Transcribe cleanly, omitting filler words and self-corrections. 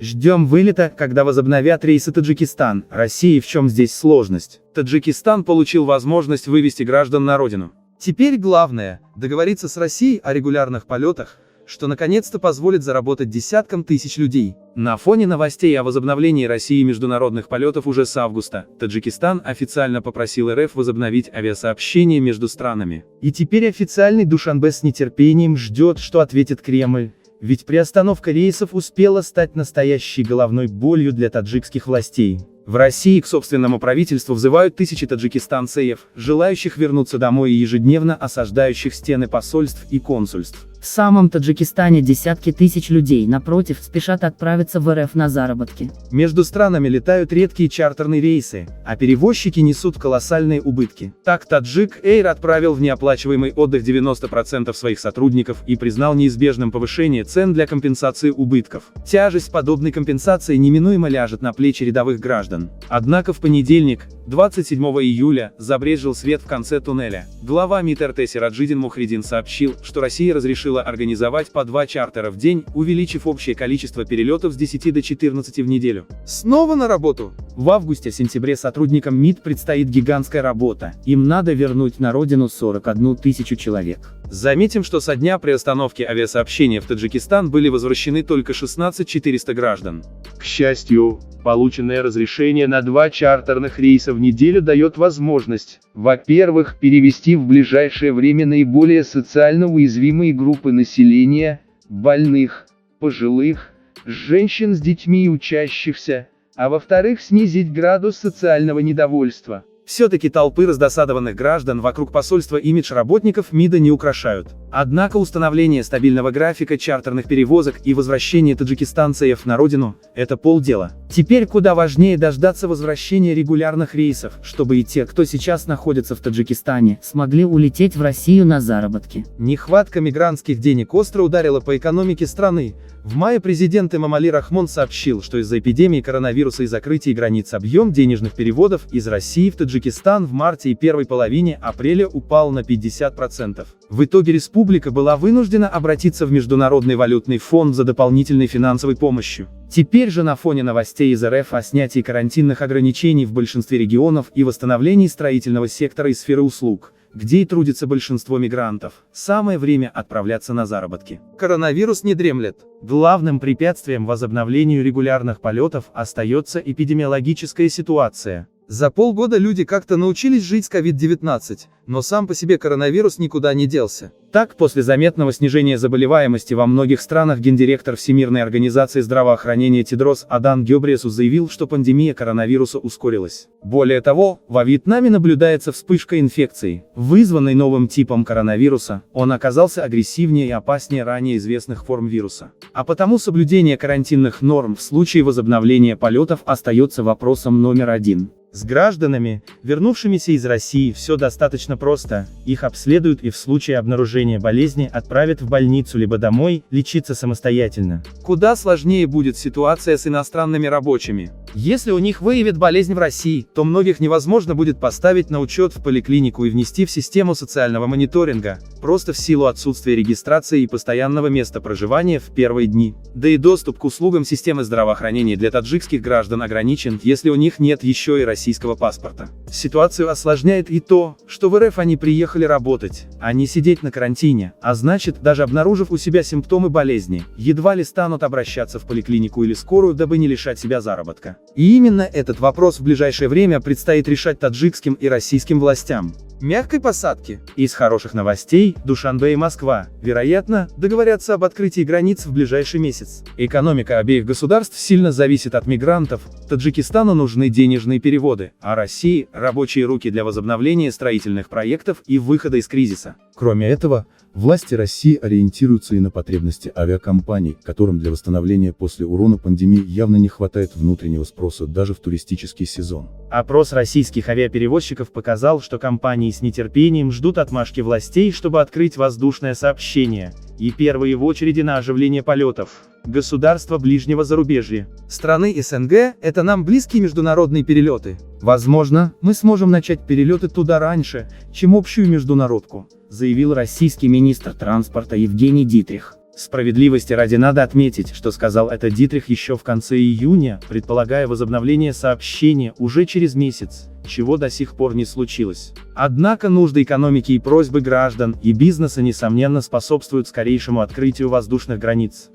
Ждем вылета, когда возобновят рейсы Таджикистан, Россия, и в чем здесь сложность? Таджикистан получил возможность вывести граждан на родину. Теперь главное – договориться с Россией о регулярных полетах, что наконец-то позволит заработать десяткам тысяч людей. На фоне новостей о возобновлении России международных полетов уже с августа, Таджикистан официально попросил РФ возобновить авиасообщение между странами. И теперь официальный Душанбе с нетерпением ждет, что ответит Кремль. Ведь приостановка рейсов успела стать настоящей головной болью для таджикских властей. В России к собственному правительству взывают тысячи таджикистанцев, желающих вернуться домой и ежедневно осаждающих стены посольств и консульств. В самом Таджикистане десятки тысяч людей, напротив, спешат отправиться в РФ на заработки. Между странами летают редкие чартерные рейсы, а перевозчики несут колоссальные убытки. Так Таджик Эйр отправил в неоплачиваемый отдых 90% своих сотрудников и признал неизбежным повышение цен для компенсации убытков. Тяжесть подобной компенсации неминуемо ляжет на плечи рядовых граждан. Однако в понедельник, 27 июля, забрезжил свет в конце туннеля. Глава МИД РТ Сираджидин Мухридин сообщил, что Россия разрешила организовать по 2 чартера в день, увеличив общее количество перелетов с 10 до 14 в неделю. Снова на работу! В августе-сентябре сотрудникам МИД предстоит гигантская работа. Им надо вернуть на родину 41 тысячу человек. Заметим, что со дня приостановки авиасообщения в Таджикистан были возвращены только 16 400 граждан. К счастью, полученное разрешение на 2 чартерных рейса в неделю дает возможность, во-первых, перевести в ближайшее время наиболее социально уязвимые группы населения, больных, пожилых, женщин с детьми и учащихся, а во-вторых, снизить градус социального недовольства. Все-таки толпы раздосадованных граждан вокруг посольства имидж работников МИДа не украшают. Однако установление стабильного графика чартерных перевозок и возвращение таджикистанцев на родину – это полдела. Теперь куда важнее дождаться возвращения регулярных рейсов, чтобы и те, кто сейчас находится в Таджикистане, смогли улететь в Россию на заработки. Нехватка мигрантских денег остро ударила по экономике страны. В мае президент Эмомали Рахмон сообщил, что из-за эпидемии коронавируса и закрытия границ объем денежных переводов из России в Таджикистан в марте и первой половине апреля упал на 50%. В итоге республика была вынуждена обратиться в Международный валютный фонд за дополнительной финансовой помощью. Теперь же на фоне новостей из РФ о снятии карантинных ограничений в большинстве регионов и восстановлении строительного сектора и сферы услуг, где и трудится большинство мигрантов, самое время отправляться на заработки. Коронавирус не дремлет. Главным препятствием возобновлению регулярных полетов остается эпидемиологическая ситуация. За полгода люди как-то научились жить с COVID-19, но сам по себе коронавирус никуда не делся. Так, после заметного снижения заболеваемости во многих странах гендиректор Всемирной организации здравоохранения Тедрос Адан Гебресус заявил, что пандемия коронавируса ускорилась. Более того, во Вьетнаме наблюдается вспышка инфекции, вызванной новым типом коронавируса. Он оказался агрессивнее и опаснее ранее известных форм вируса. А потому соблюдение карантинных норм в случае возобновления полетов остается вопросом номер один. С гражданами, вернувшимися из России, все достаточно просто. Их обследуют и в случае обнаружения болезни отправят в больницу либо домой, лечиться самостоятельно. Куда сложнее будет ситуация с иностранными рабочими. Если у них выявят болезнь в России, то многих невозможно будет поставить на учет в поликлинику и внести в систему социального мониторинга, просто в силу отсутствия регистрации и постоянного места проживания в первые дни. Да и доступ к услугам системы здравоохранения для таджикских граждан ограничен, если у них нет еще и российского паспорта. Ситуацию осложняет и то, что в РФ они приехали работать, а не сидеть на карантине, а значит, даже обнаружив у себя симптомы болезни, едва ли станут обращаться в поликлинику или скорую, дабы не лишать себя заработка. И именно этот вопрос в ближайшее время предстоит решать таджикским и российским властям. Мягкой посадки. Из хороших новостей, Душанбе и Москва, вероятно, договорятся об открытии границ в ближайший месяц. Экономика обеих государств сильно зависит от мигрантов, Таджикистану нужны денежные переводы, а России – рабочие руки для возобновления строительных проектов и выхода из кризиса. Кроме этого, власти России ориентируются и на потребности авиакомпаний, которым для восстановления после урона пандемии явно не хватает внутреннего спроса даже в туристический сезон. Опрос российских авиаперевозчиков показал, что компании с нетерпением ждут отмашки властей, чтобы открыть воздушное сообщение, и первые в очереди на оживление полетов. Государства ближнего зарубежья. Страны СНГ – это нам близкие международные перелеты. Возможно, мы сможем начать перелеты туда раньше, чем общую международку, заявил российский министр транспорта Евгений Дитрих. Справедливости ради надо отметить, что сказал это Дитрих еще в конце июня, предполагая возобновление сообщения уже через месяц, чего до сих пор не случилось. Однако нужды экономики и просьбы граждан и бизнеса несомненно способствуют скорейшему открытию воздушных границ.